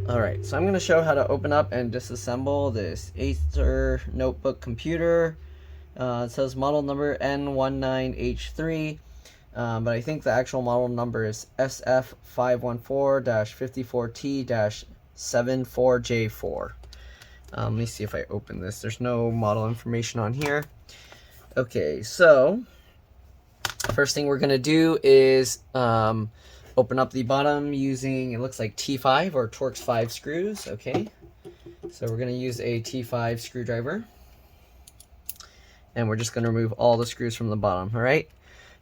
Alright, so I'm going to show how to open up and disassemble this Acer notebook computer. It says model number N19H3, but I think the actual model number is SF514-54T-74J4. Let me see if I open this. There's no model information on here. Okay, so first thing we're going to do is open up the bottom using, it looks like T5 or Torx 5 screws. Okay, so we're going to use a T5 screwdriver, and we're just going to remove all the screws from the bottom. All right,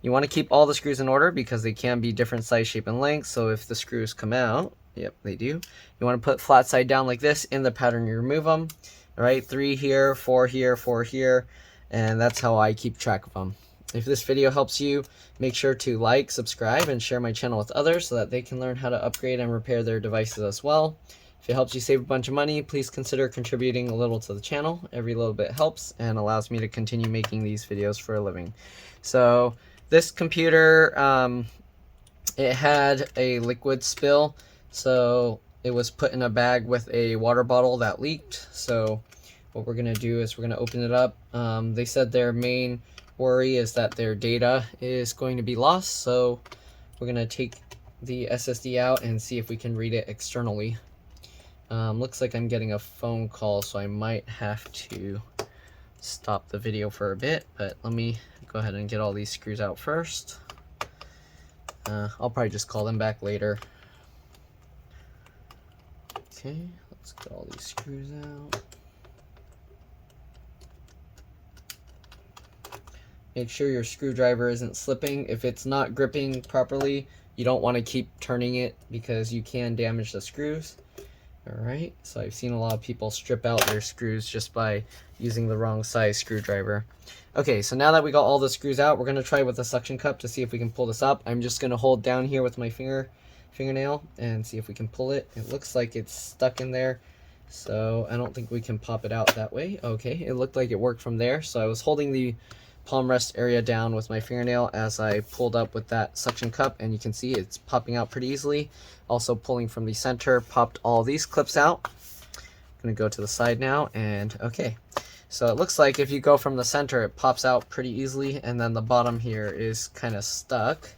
you want to keep all the screws in order because they can be different size, shape, and length. So if the screws come out, yep, they do, you want to put flat side down like this in the pattern you remove them. All right, 3 here, 4 here, 4 here, and that's how I keep track of them. If this video helps you, make sure to like, subscribe, and share my channel with others so that they can learn how to upgrade and repair their devices as well. If it helps you save a bunch of money, please consider contributing a little to the channel. Every little bit helps and allows me to continue making these videos for a living. So this computer, it had a liquid spill, so it was put in a bag with a water bottle that leaked. So what we're going to do is we're going to open it up. They said their main worry is that their data is going to be lost, so we're going to take the SSD out and see if we can read it externally. Looks like I'm getting a phone call, so I might have to stop the video for a bit, but let me go ahead and get all these screws out first. I'll probably just call them back later. Okay, let's get all these screws out. Make sure your screwdriver isn't slipping. If it's not gripping properly, you don't want to keep turning it because you can damage the screws. Alright, so I've seen a lot of people strip out their screws just by using the wrong size screwdriver. Okay, so now that we got all the screws out, we're going to try with a suction cup to see if we can pull this up. I'm just going to hold down here with my fingernail and see if we can pull it. It looks like it's stuck in there, so I don't think we can pop it out that way. Okay, it looked like it worked from there, so I was holding the palm rest area down with my fingernail as I pulled up with that suction cup, and you can see it's popping out pretty easily. Also pulling from the center, popped all these clips out. I'm gonna go to the side now, and okay, so it looks like if you go from the center, it pops out pretty easily, and then the bottom here is kind of stuck.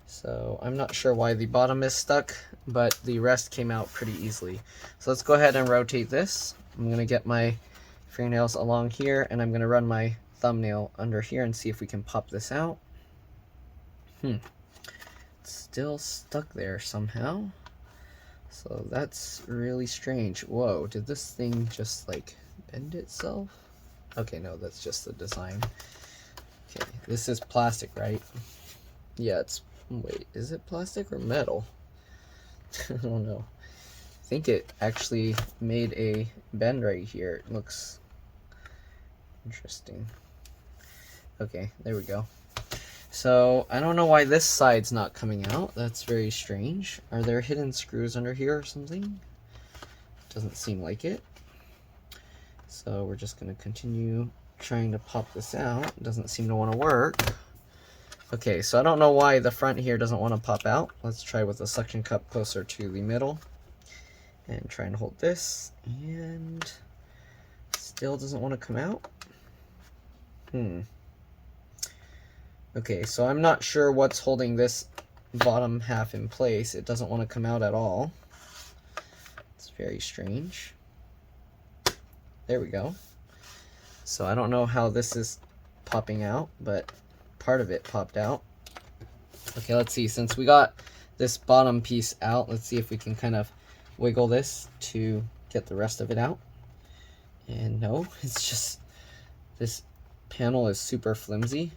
So I'm not sure why the bottom is stuck, but the rest came out pretty easily. So let's go ahead and rotate this. I'm gonna get my fingernails along here, and I'm gonna run my thumbnail under here and see if we can pop this out. It's still stuck there somehow, so that's really strange. Whoa, did this thing just like bend itself? Okay, no, that's just the design. Okay, this is plastic, right? Yeah, it's, wait, is it plastic or metal? I don't know. I think it actually made a bend right here. It looks interesting. Okay, there we go. So I don't know why this side's not coming out. That's very strange. Are there hidden screws under here or something? Doesn't seem like it. So we're just going to continue trying to pop this out. It doesn't seem to want to work. Okay, so I don't know why the front here doesn't want to pop out. Let's try with a suction cup closer to the middle and try and hold this, and still doesn't want to come out. Okay, so I'm not sure what's holding this bottom half in place. It doesn't want to come out at all. It's very strange. There we go. So I don't know how this is popping out, but part of it popped out. Okay, let's see. Since we got this bottom piece out, let's see if we can kind of wiggle this to get the rest of it out. And no, it's just, this panel is super flimsy.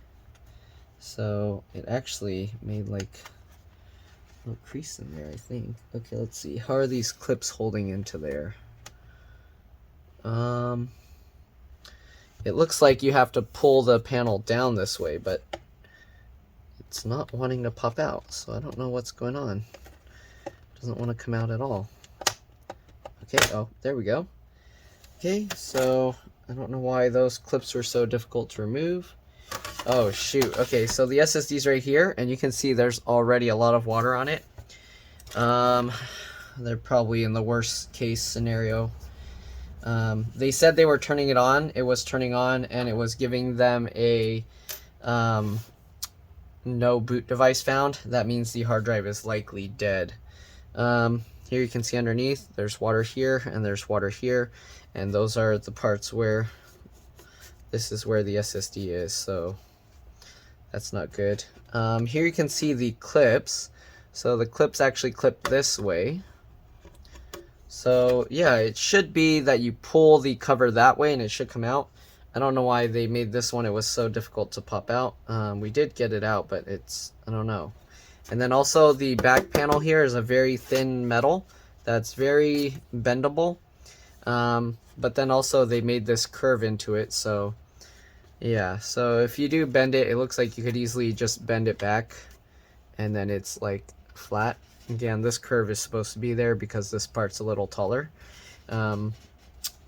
So it actually made like a little crease in there, I think. Okay, let's see. How are these clips holding into there? It looks like you have to pull the panel down this way, but it's not wanting to pop out. So I don't know what's going on. It doesn't want to come out at all. Okay, oh, there we go. Okay, so I don't know why those clips were so difficult to remove. Oh shoot, okay, so the SSD's right here, and you can see there's already a lot of water on it. they're probably in the worst case scenario. They said they were turning it on. It was turning on, and it was giving them a no boot device found. That means the hard drive is likely dead. Here you can see underneath, there's water here, and there's water here, and those are the parts where this is where the SSD is, so that's not good. Here you can see the clips. So the clips actually clip this way. So yeah, it should be that you pull the cover that way and it should come out. I don't know why they made this one. It was so difficult to pop out. We did get it out, but it's, I don't know. And then also the back panel here is a very thin metal that's very bendable. But then also they made this curve into it. So yeah, so if you do bend it, it looks like you could easily just bend it back and then it's like flat. Again, this curve is supposed to be there because this part's a little taller. But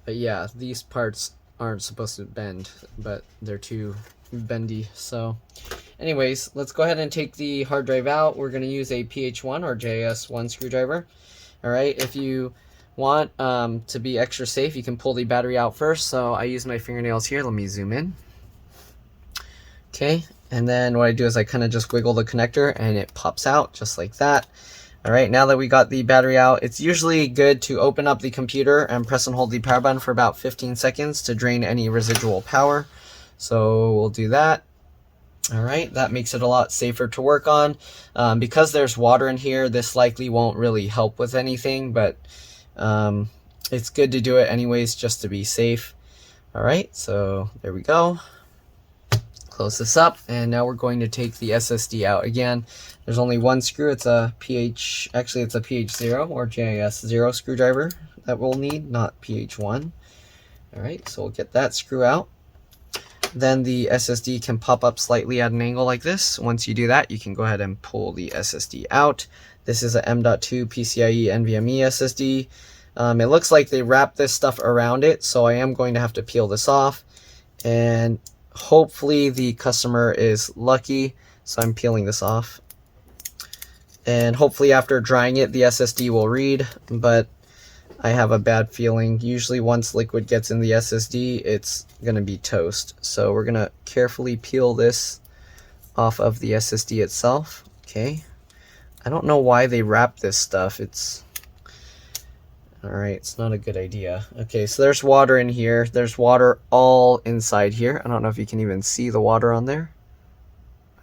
yeah, these parts aren't supposed to bend, but they're too bendy. So anyways, let's go ahead and take the hard drive out. We're going to use a PH1 or JS1 screwdriver. All right, if you want to be extra safe, you can pull the battery out first. So I use my fingernails here. Let me zoom in. Okay, and then what I do is I kind of just wiggle the connector and it pops out just like that. All right, now that we got the battery out, it's usually good to open up the computer and press and hold the power button for about 15 seconds to drain any residual power. So we'll do that. All right, that makes it a lot safer to work on. Because there's water in here, this likely won't really help with anything, but it's good to do it anyways just to be safe. All right, so there we go. Close this up, and now we're going to take the SSD out. Again, there's only one screw. It's a it's a PH0 or JS0 screwdriver that we'll need, not PH1. All right, so we'll get that screw out. Then the SSD can pop up slightly at an angle like this. Once you do that, you can go ahead and pull the SSD out. This is a M.2 PCIe NVMe SSD. It looks like they wrapped this stuff around it, so I am going to have to peel this off. And hopefully the customer is lucky, so I'm peeling this off. And hopefully after drying it, the SSD will read, but I have a bad feeling. Usually once liquid gets in the SSD, it's going to be toast. So we're going to carefully peel this off of the SSD itself. Okay. I don't know why they wrap this stuff. Alright, it's not a good idea. Okay, so there's water in here. There's water all inside here. I don't know if you can even see the water on there.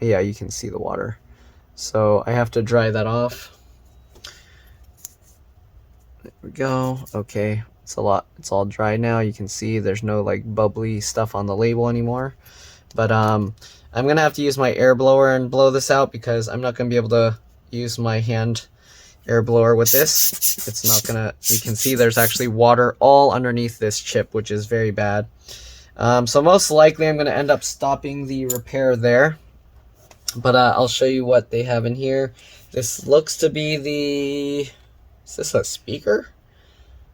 Yeah, you can see the water. So I have to dry that off. There we go. Okay, it's all dry now. You can see there's no like bubbly stuff on the label anymore. But I'm gonna have to use my air blower and blow this out because I'm not gonna be able to use my hand air blower with this. It's not gonna, you can see there's actually water all underneath this chip, which is very bad. So most likely I'm gonna end up stopping the repair there, but I'll show you what they have in here. This looks to be the, is this a speaker?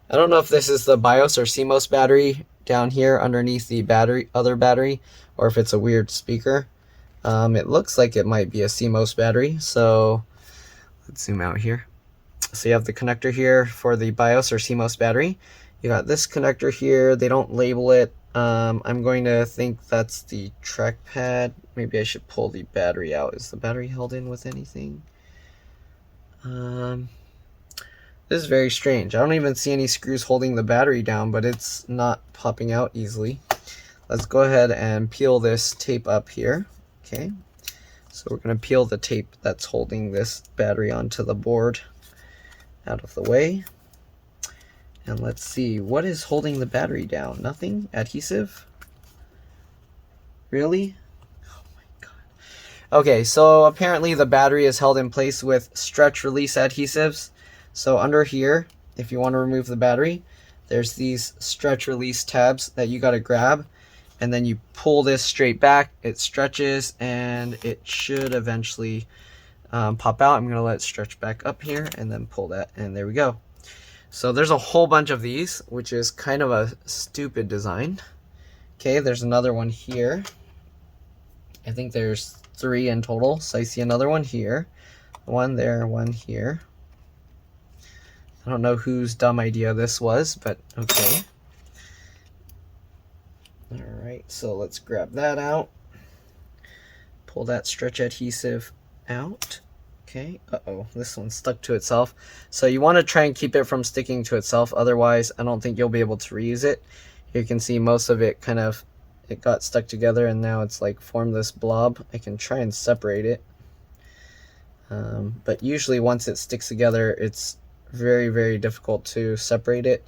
I don't know if this is the BIOS or CMOS battery down here underneath the other battery, or if it's a weird speaker. It looks like it might be a CMOS battery, so let's zoom out here. So you have the connector here for the BIOS or CMOS battery. You got this connector here. They don't label it. I'm going to think that's the trackpad. Maybe I should pull the battery out. Is the battery held in with anything? This is very strange. I don't even see any screws holding the battery down, but it's not popping out easily. Let's go ahead and peel this tape up here. Okay. So we're going to peel the tape that's holding this battery onto the board out of the way. And let's see, what is holding the battery down? Nothing? Adhesive? Really? Oh my god. Okay, so apparently the battery is held in place with stretch release adhesives. So under here, if you want to remove the battery, there's these stretch release tabs that you got to grab. And then you pull this straight back, it stretches, and it should eventually pop out. I'm going to let it stretch back up here and then pull that, and there we go. So there's a whole bunch of these, which is kind of a stupid design. Okay, there's another one here. I think there's 3 in total. So I see another one here, one there, one here. I don't know whose dumb idea this was, but okay. Alright, so let's grab that out. Pull that stretch adhesive out. Okay, uh-oh, this one's stuck to itself. So you want to try and keep it from sticking to itself, otherwise I don't think you'll be able to reuse it. Here you can see most of it it got stuck together and now it's like formed this blob. I can try and separate it. But usually once it sticks together, it's very, very difficult to separate it,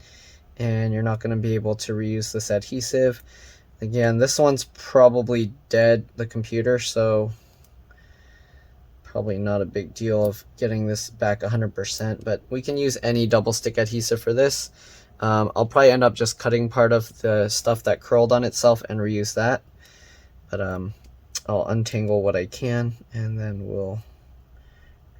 and you're not going to be able to reuse this adhesive. Again, this one's probably dead, the computer, so probably not a big deal of getting this back 100%, but we can use any double stick adhesive for this. I'll probably end up just cutting part of the stuff that curled on itself and reuse that, but I'll untangle what I can and then we'll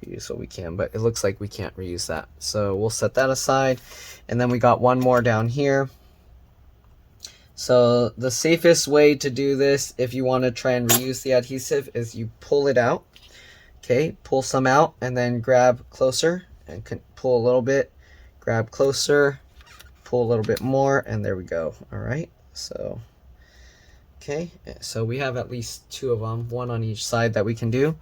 reuse what we can, but it looks like we can't reuse that, so we'll set that aside. And then we got one more down here. So the safest way to do this, if you want to try and reuse the adhesive, is you pull it out. Okay, pull some out and then grab closer and pull a little bit, grab closer, pull a little bit more, and there we go. All right, so okay, so we have at least two of them, one on each side that we can do.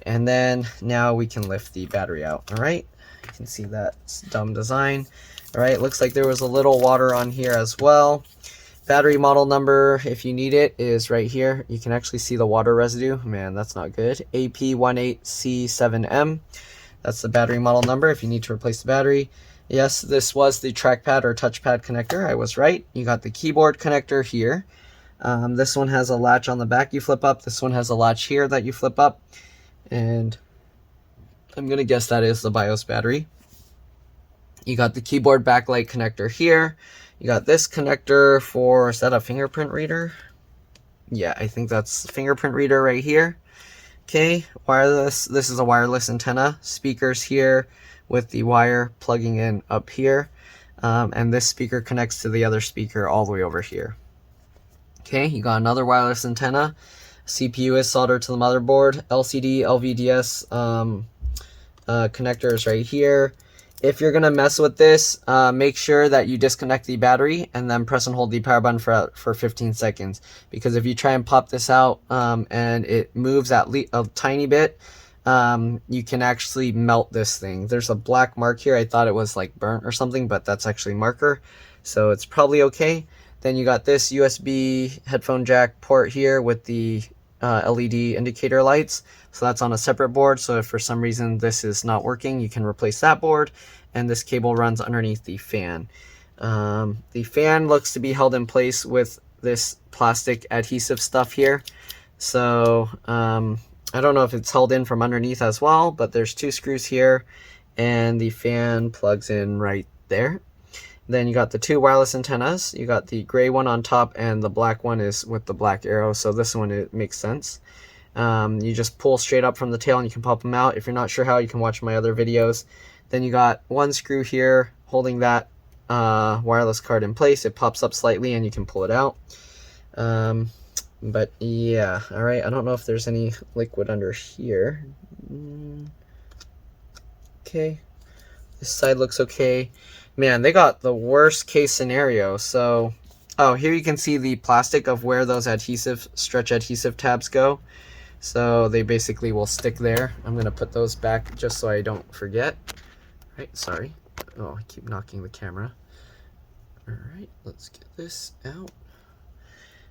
And then now we can lift the battery out. All right, you can see that's dumb design. All right, looks like there was a little water on here as well. Battery model number, if you need it, is right here. You can actually see the water residue. Man, that's not good. AP18C7M. That's the battery model number if you need to replace the battery. Yes, this was the trackpad or touchpad connector. I was right. You got the keyboard connector here. This one has a latch on the back you flip up. This one has a latch here that you flip up. And I'm going to guess that is the BIOS battery. You got the keyboard backlight connector here. You got this connector for, is that a fingerprint reader? Yeah, I think that's fingerprint reader right here. Okay, wireless. This is a wireless antenna. Speakers here with the wire plugging in up here. And this speaker connects to the other speaker all the way over here. Okay, you got another wireless antenna. CPU is soldered to the motherboard. LCD, LVDS connector is right here. If you're going to mess with this, make sure that you disconnect the battery and then press and hold the power button for 15 seconds. Because if you try and pop this out and it moves a tiny bit, you can actually melt this thing. There's a black mark here. I thought it was like burnt or something, but that's actually marker. So it's probably okay. Then you got this USB headphone jack port here with the LED indicator lights. So that's on a separate board. So if for some reason this is not working, you can replace that board. And this cable runs underneath the fan. The fan looks to be held in place with this plastic adhesive stuff here. So I don't know if it's held in from underneath as well, but there's two screws here and the fan plugs in right there. Then you got the two wireless antennas. You got the gray one on top and the black one is with the black arrow. So this one, it makes sense. You just pull straight up from the tail and you can pop them out. If you're not sure how, you can watch my other videos. Then you got one screw here holding that wireless card in place. It pops up slightly and you can pull it out. But yeah, all right. I don't know if there's any liquid under here. Okay. This side looks okay. Man, they got the worst case scenario. So, oh, here you can see the plastic of where those stretch adhesive tabs go. So they basically will stick there. I'm going to put those back just so I don't forget. Right, sorry. Oh, I keep knocking the camera. All right, let's get this out.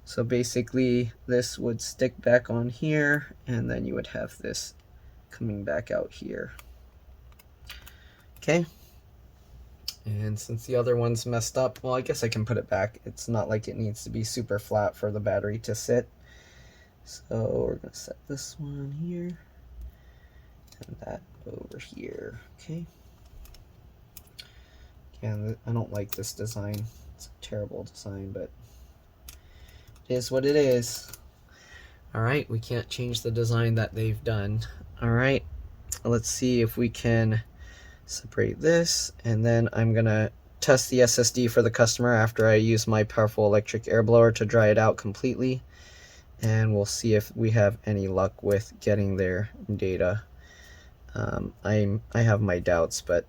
So basically this would stick back on here and then you would have this coming back out here. Okay. And since the other one's messed up, well, I guess I can put it back. It's not like it needs to be super flat for the battery to sit. So we're going to set this one here and that over here. Okay. Again, I don't like this design. It's a terrible design, but it is what it is. All right, we can't change the design that they've done. All right, let's see if we can separate this, and then I'm gonna test the SSD for the customer after I use my powerful electric air blower to dry it out completely, and we'll see if we have any luck with getting their data. I have my doubts, but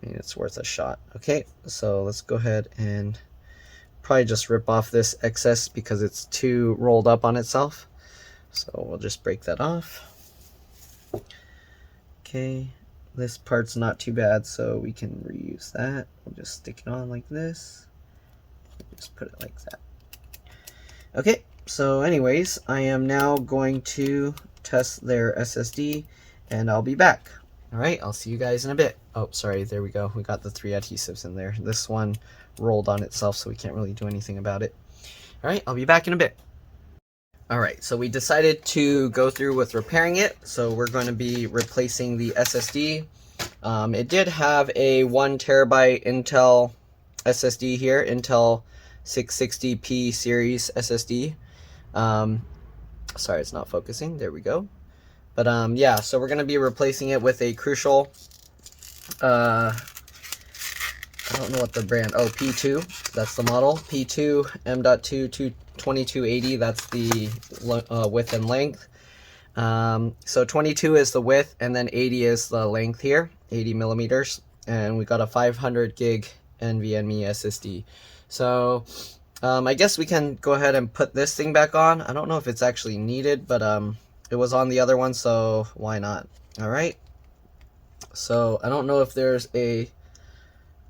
I mean, it's worth a shot. Okay, so let's go ahead and probably just rip off this excess because it's too rolled up on itself. So we'll just break that off. Okay, this part's not too bad, so we can reuse that. We'll just stick it on like this. Just put it like that. Okay, so anyways, I am now going to test their SSD, and I'll be back. All right, I'll see you guys in a bit. Oh, sorry, there we go. We got the 3 adhesives in there. This one rolled on itself, so we can't really do anything about it. All right, I'll be back in a bit. All right, so we decided to go through with repairing it. So we're going to be replacing the SSD. It did have a 1 terabyte Intel SSD here, Intel 660p series SSD. Sorry, it's not focusing. There we go. But yeah, so we're going to be replacing it with a Crucial, I don't know what the brand, oh, P2, that's the model, P2 M.2 2280, that's the width and length. So 22 is the width, and then 80 is the length here, 80 millimeters, and we got a 500 gig NVMe SSD. So I guess we can go ahead and put this thing back on. I don't know if it's actually needed, but it was on the other one, so why not? All right. So I don't know if there's a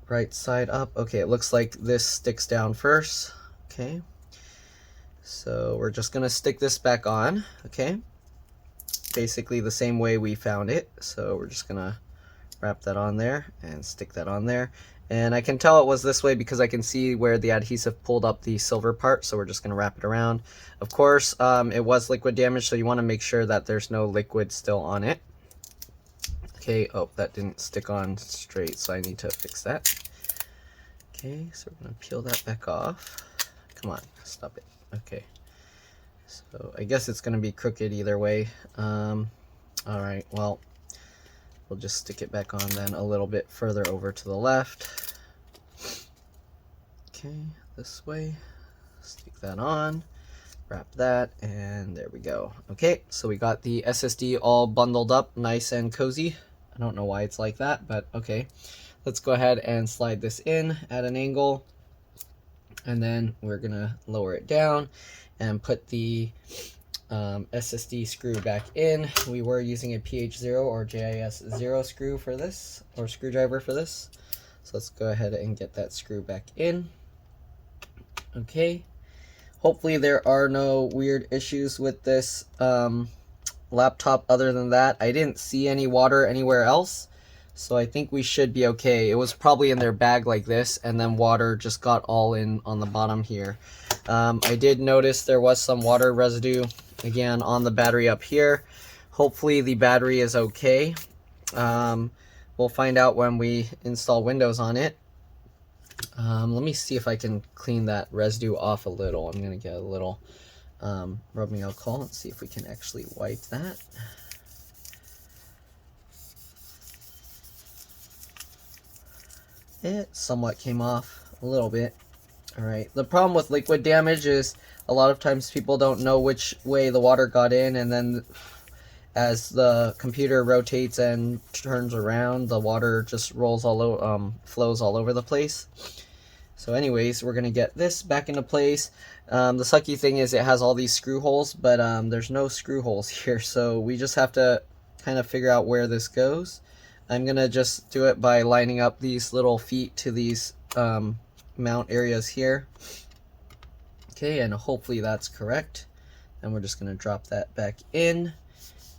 right side up. Okay, it looks like this sticks down first. Okay. So we're just gonna stick this back on. Okay. Basically the same way we found it. So we're just gonna wrap that on there and stick that on there. And I can tell it was this way because I can see where the adhesive pulled up the silver part, so we're just going to wrap it around. Of course, it was liquid damage, so you want to make sure that there's no liquid still on it. Okay, oh, that didn't stick on straight, so I need to fix that. Okay, so we're going to peel that back off. Come on, stop it. Okay, so I guess it's going to be crooked either way. Alright, well, we'll just stick it back on then a little bit further over to the left. Okay, this way. Stick that on, wrap that, and there we go. Okay, so we got the SSD all bundled up, nice and cozy. I don't know why it's like that, but okay. Let's go ahead and slide this in at an angle, and then we're gonna lower it down and put the SSD screw back in. We were using a PH0 or JIS0 screw for this, or screwdriver for this. So let's go ahead and get that screw back in. Okay. Hopefully there are no weird issues with this laptop other than that. I didn't see any water anywhere else, so I think we should be okay. It was probably in their bag like this, and then water just got all in on the bottom here. I did notice there was some water residue again on the battery up here. Hopefully the battery is okay. We'll find out when we install Windows on it. Let me see if I can clean that residue off a little. I'm gonna get a little rubbing alcohol and see if we can actually wipe that. It somewhat came off a little bit. Alright, the problem with liquid damage is a lot of times people don't know which way the water got in, and then as the computer rotates and turns around, the water just rolls all over, flows all over the place. So anyways, we're gonna get this back into place. The sucky thing is it has all these screw holes, but there's no screw holes here, so we just have to kind of figure out where this goes. I'm gonna just do it by lining up these little feet to these mount areas here. Okay, and hopefully that's correct. And we're just gonna drop that back in.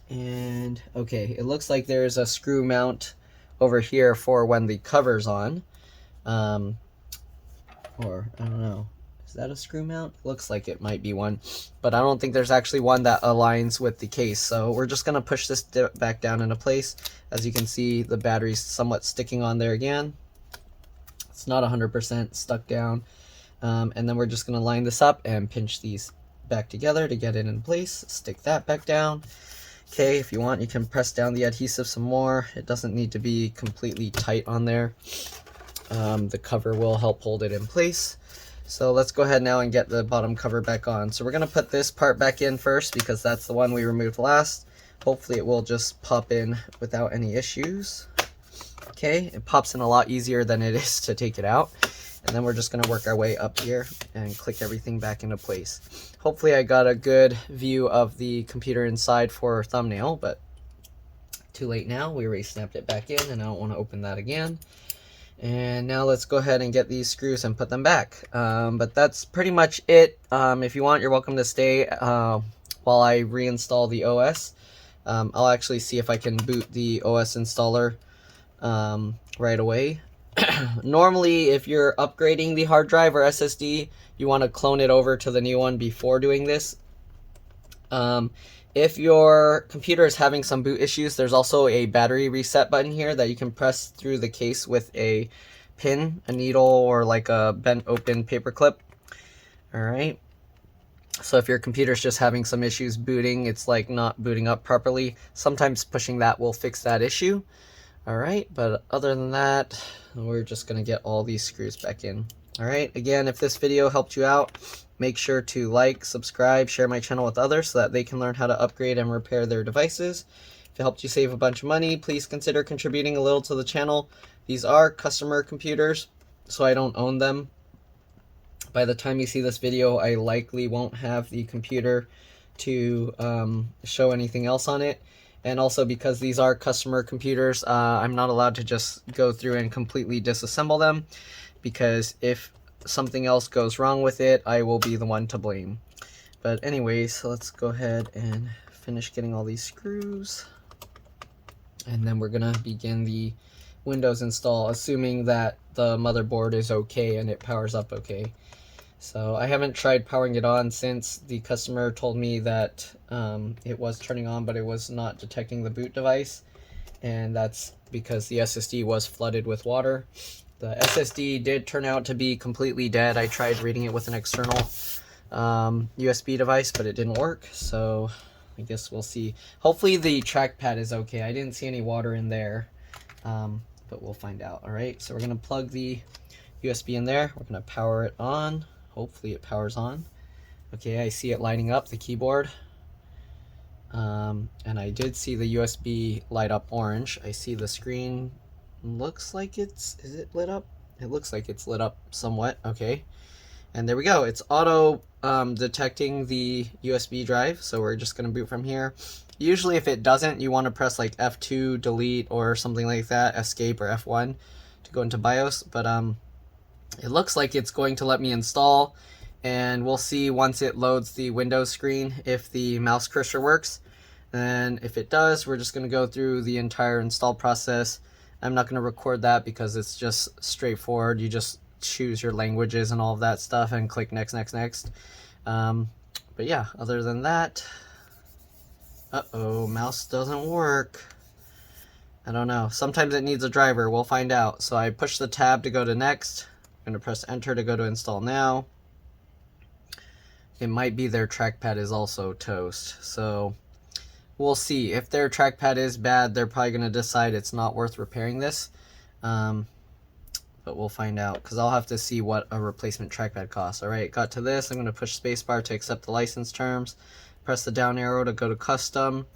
And okay, it looks like there's a screw mount over here for when the cover's on. Or I don't know, is that a screw mount? Looks like it might be one, but I don't think there's actually one that aligns with the case. So we're just gonna push this back down into place. As you can see, the battery's somewhat sticking on there again. It's not 100% stuck down. And then we're just gonna line this up and pinch these back together to get it in place. Stick that back down. Okay, if you want, you can press down the adhesive some more. It doesn't need to be completely tight on there. The cover will help hold it in place. So let's go ahead now and get the bottom cover back on. So we're gonna put this part back in first because that's the one we removed last. Hopefully it will just pop in without any issues. Okay, it pops in a lot easier than it is to take it out. And then we're just going to work our way up here and click everything back into place. Hopefully I got a good view of the computer inside for thumbnail, but too late now. We already snapped it back in and I don't want to open that again. And now let's go ahead and get these screws and put them back. But that's pretty much it. If you want, you're welcome to stay while I reinstall the OS. I'll actually see if I can boot the OS installer right away. Normally, if you're upgrading the hard drive or SSD, you want to clone it over to the new one before doing this. If your computer is having some boot issues, there's also a battery reset button here that you can press through the case with a pin, a needle, or like a bent open paper clip. Alright. So if your computer's just having some issues booting, it's like not booting up properly, sometimes pushing that will fix that issue. Alright, but other than that, we're just going to get all these screws back in. Alright, again, if this video helped you out, make sure to like, subscribe, share my channel with others so that they can learn how to upgrade and repair their devices. If it helped you save a bunch of money, please consider contributing a little to the channel. These are customer computers, so I don't own them. By the time you see this video, I likely won't have the computer to show anything else on it. And also because these are customer computers, I'm not allowed to just go through and completely disassemble them, because if something else goes wrong with it, I will be the one to blame. But anyways, let's go ahead and finish getting all these screws. And then we're going to begin the Windows install, assuming that the motherboard is okay and it powers up okay. So I haven't tried powering it on since the customer told me that it was turning on, but it was not detecting the boot device. And that's because the SSD was flooded with water. The SSD did turn out to be completely dead. I tried reading it with an external USB device, but it didn't work. So I guess we'll see. Hopefully the trackpad is okay. I didn't see any water in there, but we'll find out. All right, so we're going to plug the USB in there. We're going to power it on. Hopefully it powers on. Okay, I see it lighting up the keyboard. And I did see the USB light up orange. I see the screen looks like is it lit up? It looks like it's lit up somewhat. Okay. And there we go. It's auto detecting the USB drive. So we're just going to boot from here. Usually if it doesn't, you want to press like F2, delete, or something like that, escape or F1 to go into BIOS. But it looks like it's going to let me install, and we'll see once it loads the Windows screen if the mouse cursor works. And if it does, we're just going to go through the entire install process. I'm not going to record that because it's just straightforward. You just choose your languages and all of that stuff and click next, next, next. But yeah, other than that, uh-oh, mouse doesn't work. I don't know. Sometimes it needs a driver. We'll find out. So I push the tab to go to next. I'm going to press enter to go to install now. It might be their trackpad is also toast. So we'll see. If their trackpad is bad, they're probably going to decide it's not worth repairing this. But we'll find out, because I'll have to see what a replacement trackpad costs. Alright, got to this. I'm going to push spacebar to accept the license terms. Press the down arrow to go to custom.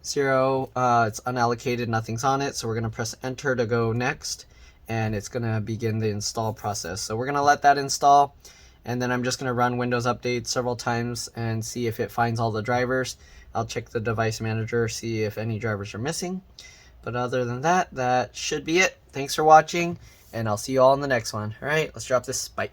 0, it's unallocated, nothing's on it. So we're going to press enter to go next. And it's going to begin the install process. So we're going to let that install. And then I'm just going to run Windows Update several times and see if it finds all the drivers. I'll check the device manager, see if any drivers are missing. But other than that, that should be it. Thanks for watching, and I'll see you all in the next one. All right, let's drop this. Bye.